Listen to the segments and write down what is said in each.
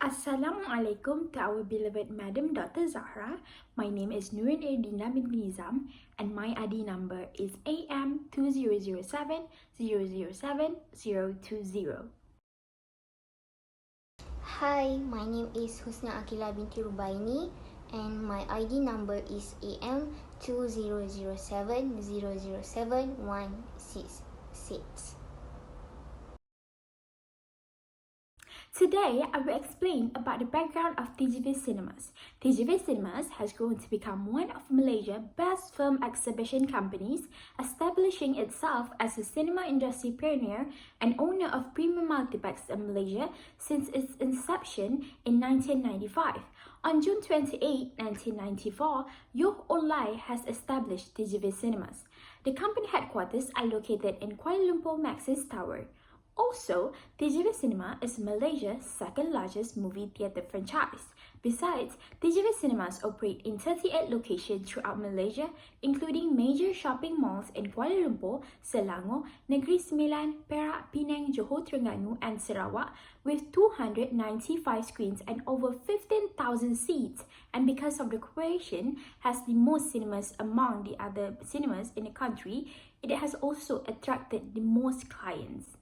Assalamualaikum to our beloved Madam Dr Zaharah. My name is Nurin Irdina bin Nizam and my ID number is AM2007007020. Hi, my name is Husna aqila binti Rubaini and my ID number is AM2007007166. Today, I will explain about the background of TGV Cinemas. TGV Cinemas has grown to become one of Malaysia's best film exhibition companies, establishing itself as a cinema industry pioneer and owner of premium multiplex in Malaysia since its inception in 1995. On June 28, 1994, Yoh Online has established TGV Cinemas. The company headquarters are located in Kuala Lumpur Maxis Tower. Also, TGV Cinema is Malaysia's second largest movie theatre franchise. Besides, TGV Cinemas operate in 38 locations throughout Malaysia, including major shopping malls in Kuala Lumpur, Selangor, Negeri Sembilan, Perak, Penang, Johor Terengganu and Sarawak, with 295 screens and over 15,000 seats. And because of the corporation has the most cinemas among the other cinemas in the country, it has also attracted the most clients.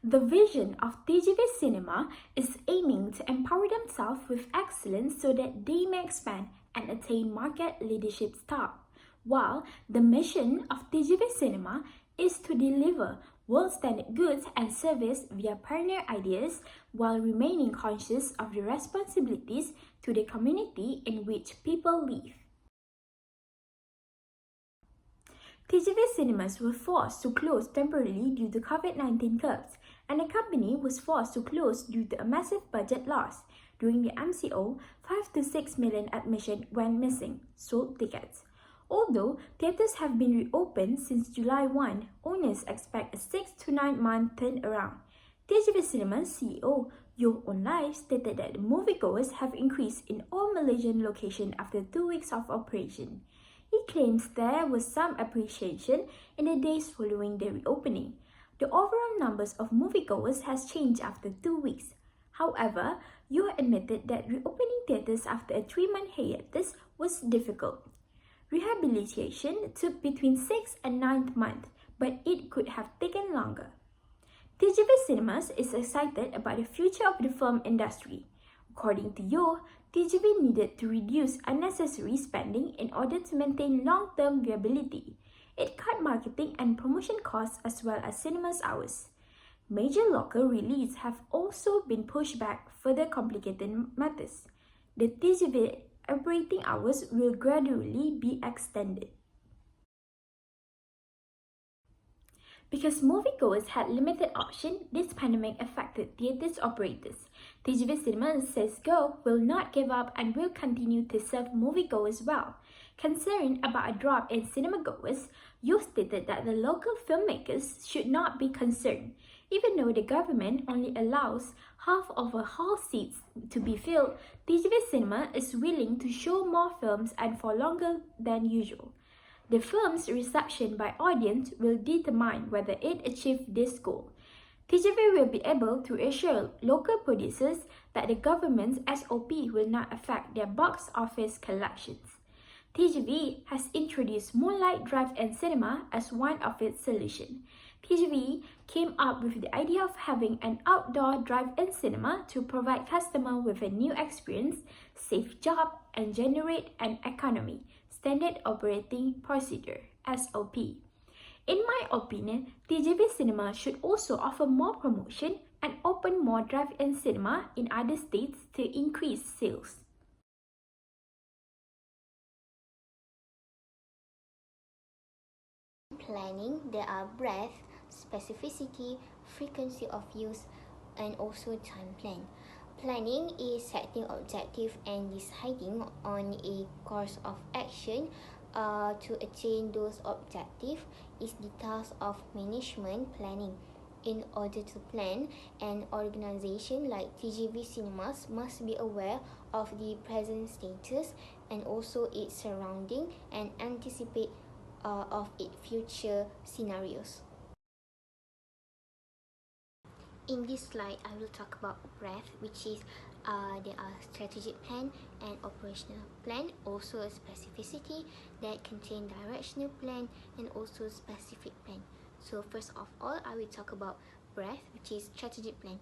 The vision of TGV Cinema is aiming to empower themselves with excellence so that they may expand and attain market leadership status, while the mission of TGV Cinema is to deliver world-standard goods and service via pioneer ideas while remaining conscious of the responsibilities to the community in which people live. TGV Cinemas were forced to close temporarily due to COVID-19 curbs, and the company was forced to close due to a massive budget loss. During the MCO, 5 to 6 million admissions went missing, sold tickets. Although theatres have been reopened since July 1, owners expect a 6 to 9 month turnaround. TGV Cinemas CEO Yoh Online stated that the moviegoers have increased in all Malaysian locations after 2 weeks of operation. He claims there was some appreciation in the days following the reopening. The overall numbers of moviegoers has changed after 2 weeks. However, Yoh admitted that reopening theatres after a 3-month hiatus was difficult. Rehabilitation took between 6 and 9 months, but it could have taken longer. TGV Cinemas is excited about the future of the film industry. According to Yoh, TGV needed to reduce unnecessary spending in order to maintain long-term viability. It cut marketing and promotion costs as well as cinemas hours. Major local releases have also been pushed back, further complicating matters. The TGV operating hours will gradually be extended. Because moviegoers had limited options, this pandemic affected theatres operators. TGV Cinemas says Go will not give up and will continue to serve moviegoers well. Concerned about a drop in cinemagoers, Yoh stated that the local filmmakers should not be concerned. Even though the government only allows half of a hall seats to be filled, TGV Cinema is willing to show more films and for longer than usual. The film's reception by audience will determine whether it achieves this goal. TGV will be able to assure local producers that the government's SOP will not affect their box office collections. TGV has introduced Moonlight Drive-In Cinema as one of its solutions. TGV came up with the idea of having an outdoor drive-in cinema to provide customers with a new experience, save job, and generate an economy. Standard Operating Procedure (SOP). In my opinion, TGV Cinema should also offer more promotion and open more drive-in cinema in other states to increase sales. Planning, there are breadth, specificity, frequency of use, and also time plan. Planning is setting objective and deciding on a course of action to attain those objectives is the task of management planning. In order to plan, an organization like TGV Cinemas must be aware of the present status and also its surrounding and anticipate of its future scenarios. In this slide, I will talk about breadth, which is there are strategic plan and operational plan, also a specificity that contain directional plan and also specific plan. So first of all, I will talk about breadth, which is strategic plan.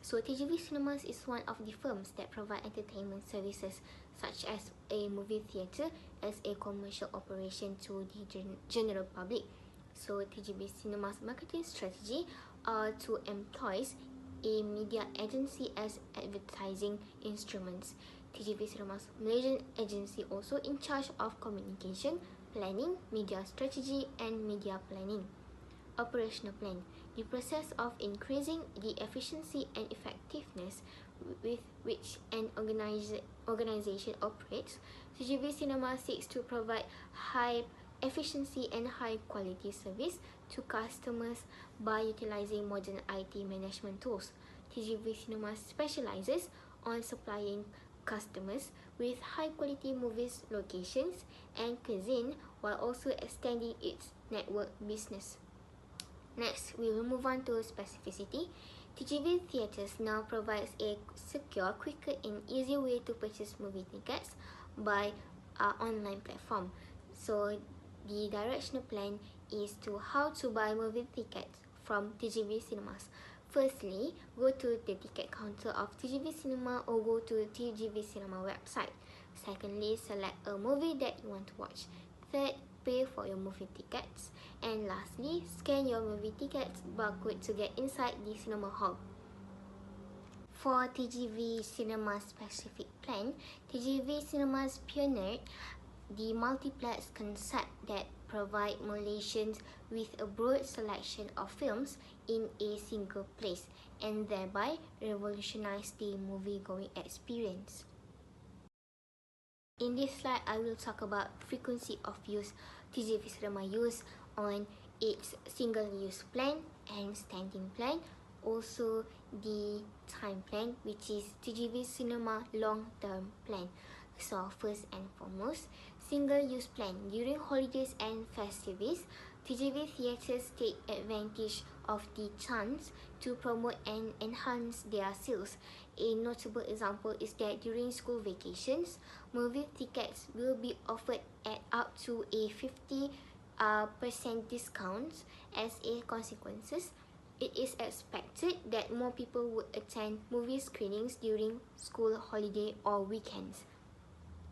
So TGV Cinemas is one of the firms that provide entertainment services such as a movie theatre as a commercial operation to the general public. So TGV Cinemas marketing strategy are to employ a media agency as advertising instruments. TGV Cinemas Malaysian agency also in charge of communication, planning, media strategy and media planning. Operational plan, the process of increasing the efficiency and effectiveness with which an organization operates. TGV Cinema seeks to provide high efficiency and high quality service to customers by utilizing modern IT management tools. TGV Cinema specializes on supplying customers with high quality movies locations and cuisine while also extending its network business. Next, we will move on to specificity. TGV Theatres now provides a secure, quicker and easier way to purchase movie tickets by online platform. So the directional plan is to how to buy movie tickets from TGV Cinemas. Firstly, go to the ticket counter of TGV Cinema or go to TGV Cinema website. Secondly, select a movie that you want to watch. Third, pay for your movie tickets. And lastly, scan your movie tickets barcode to get inside the cinema hall. For TGV Cinema specific plan, TGV Cinemas pioneered the multiplex concept that provide Malaysians with a broad selection of films in a single place and thereby revolutionize the movie-going experience. In this slide, I will talk about frequency of use TGV Cinema use on its single-use plan and standing plan, also the time plan, which is TGV Cinema long-term plan. So first and foremost, single-use plan. During holidays and festivities, TGV theatres take advantage of the chance to promote and enhance their sales. A notable example is that during school vacations, movie tickets will be offered at up to a 50% discount. As a consequence, it is expected that more people would attend movie screenings during school holiday or weekends.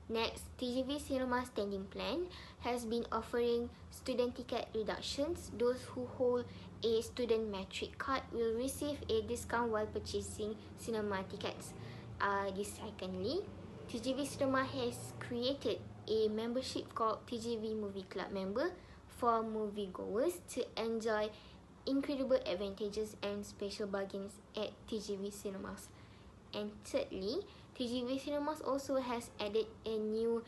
Next, TGV Cinema Standing Plan has been offering student ticket reductions. Those who hold a student metric card will receive a discount while purchasing cinema tickets. Secondly, TGV Cinema has created a membership called TGV Movie Club Member for moviegoers to enjoy incredible advantages and special bargains at TGV Cinemas. And thirdly, TGV Cinemas also has added a new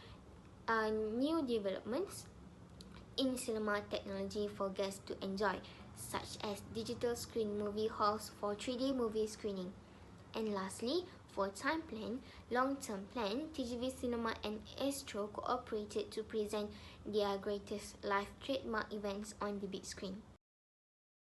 developments in cinema technology for guests to enjoy, such as digital screen movie halls for 3D movie screening. And lastly, for time plan, long-term plan, TGV Cinema and Astro cooperated to present their greatest live trademark events on the big screen.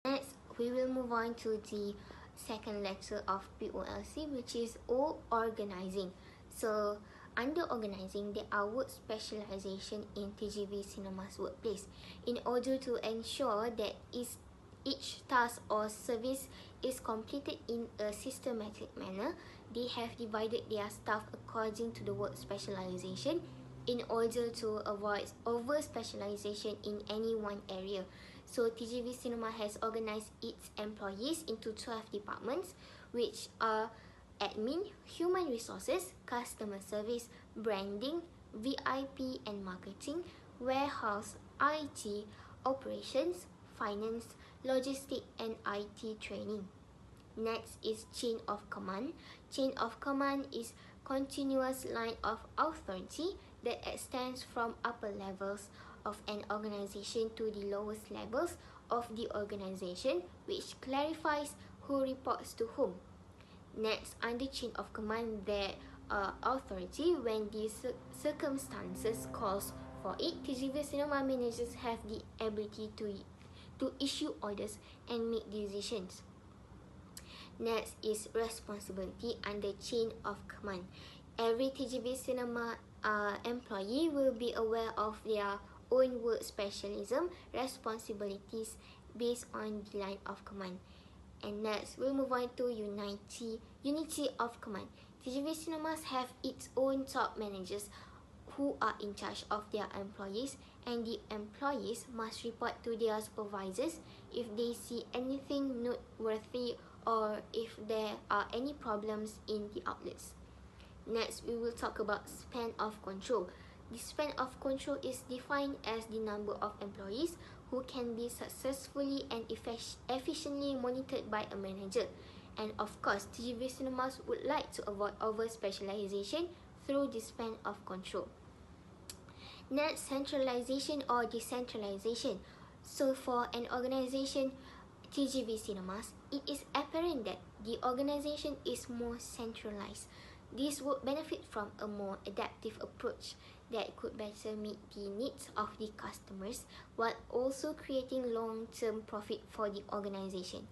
Next, we will move on to the second lecture of POLC, which is O, organizing. So under organizing, there are work specialization in TGV Cinema's workplace. In order to ensure that each task or service is completed in a systematic manner, they have divided their staff according to the work specialization in order to avoid over-specialization in any one area. So TGV Cinema has organized its employees into 12 departments, which are admin, human resources, customer service, branding, VIP and marketing, warehouse, IT, operations, finance, logistics and IT training. Next is chain of command. Chain of command is continuous line of authority that extends from upper levels of an organization to the lowest levels of the organization, which clarifies who reports to whom. Next, under chain of command, there are authority when the circumstances calls for it. TGV Cinema managers have the ability to issue orders and make decisions. Next is responsibility under chain of command. Every TGV cinema employee will be aware of their own work specialism, responsibilities based on the line of command. And next, we'll move on to unity of command. TGV cinemas have its own top managers who are in charge of their employees, and the employees must report to their supervisors if they see anything noteworthy or if there are any problems in the outlets. Next, we will talk about span of control. The span of control is defined as the number of employees who can be successfully and efficiently monitored by a manager. And of course, TGV cinemas would like to avoid over-specialization through the span of control. Next, centralization or decentralization. So for an organization, TGV cinemas, it is apparent that the organization is more centralized. This would benefit from a more adaptive approach that could better meet the needs of the customers while also creating long-term profit for the organization.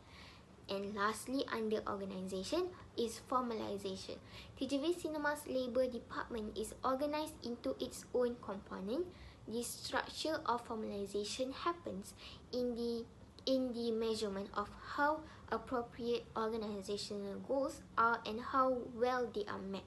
And lastly, under organization is formalization. TGV Cinemas Labour Department is organized into its own component. The structure of formalization happens in the measurement of how appropriate organizational goals are and how well they are met.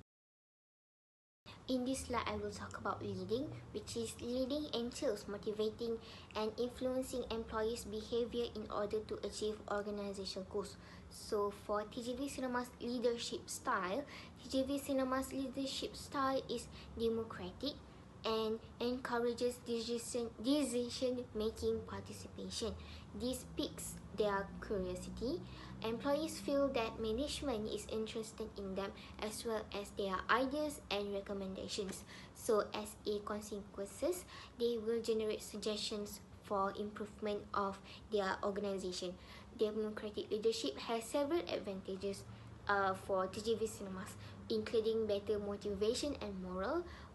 In this slide, I will talk about leading, which is leading entails motivating and influencing employees' behavior in order to achieve organizational goals. So for TGV Cinemas leadership style, TGV Cinemas leadership style is democratic and encourages decision-making participation. This piques their curiosity. Employees feel that management is interested in them as well as their ideas and recommendations. So as a consequences, they will generate suggestions for improvement of their organization. Democratic leadership has several advantages for TGV cinemas, including better motivation and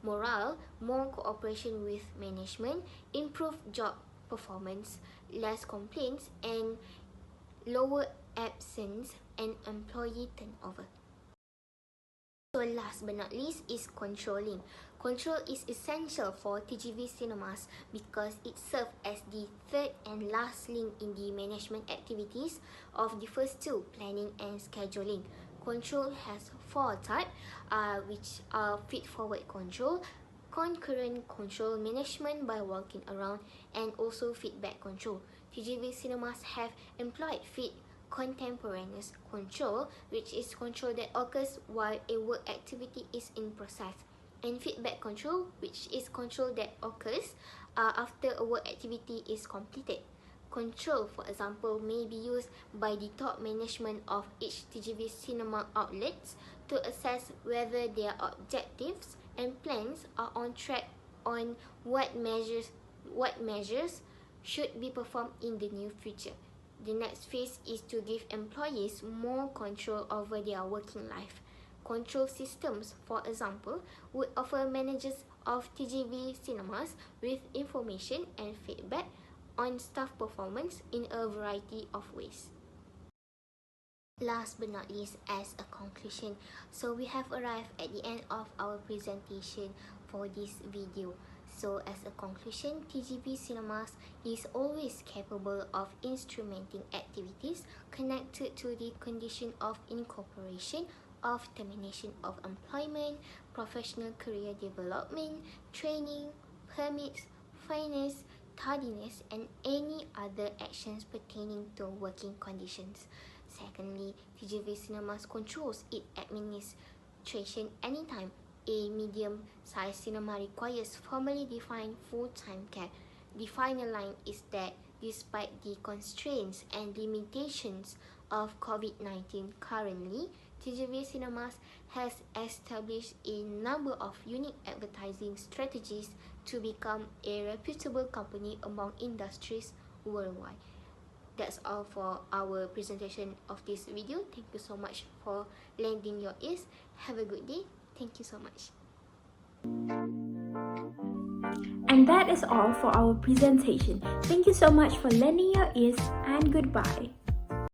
morale, more cooperation with management, improved job performance, less complaints, and lower absence and employee turnover. So last but not least is controlling. Control is essential for TGV cinemas because it serves as the third and last link in the management activities of the first two, planning and scheduling. Control has four types, which are feed-forward control, concurrent control, management by walking around, and also feedback control. TGV cinemas have employed feed contemporaneous control, which is control that occurs while a work activity is in process, and feedback control, which is control that occurs after a work activity is completed. Control, for example, may be used by the top management of each TGV cinema outlets to assess whether their objectives and plans are on track on what measures should be performed in the near future. The next phase is to give employees more control over their working life. Control systems, for example, would offer managers of TGV cinemas with information and feedback on staff performance in a variety of ways. Last but not least, as a conclusion, so we have arrived at the end of our presentation for this video. So as a conclusion, TGV cinemas is always capable of instrumenting activities connected to the condition of incorporation, of termination of employment, professional career development, training, permits, finance, tardiness, and any other actions pertaining to working conditions. Secondly, TGV cinemas controls its administration anytime a medium-sized cinema requires formally defined full-time care. The final line is that despite the constraints and limitations of COVID-19 currently, TGV Cinemas has established a number of unique advertising strategies to become a reputable company among industries worldwide. That's all for our presentation of this video. Thank you so much for lending your ears. Have a good day. Thank you so much. And that is all for our presentation. Thank you so much for lending your ears, and goodbye.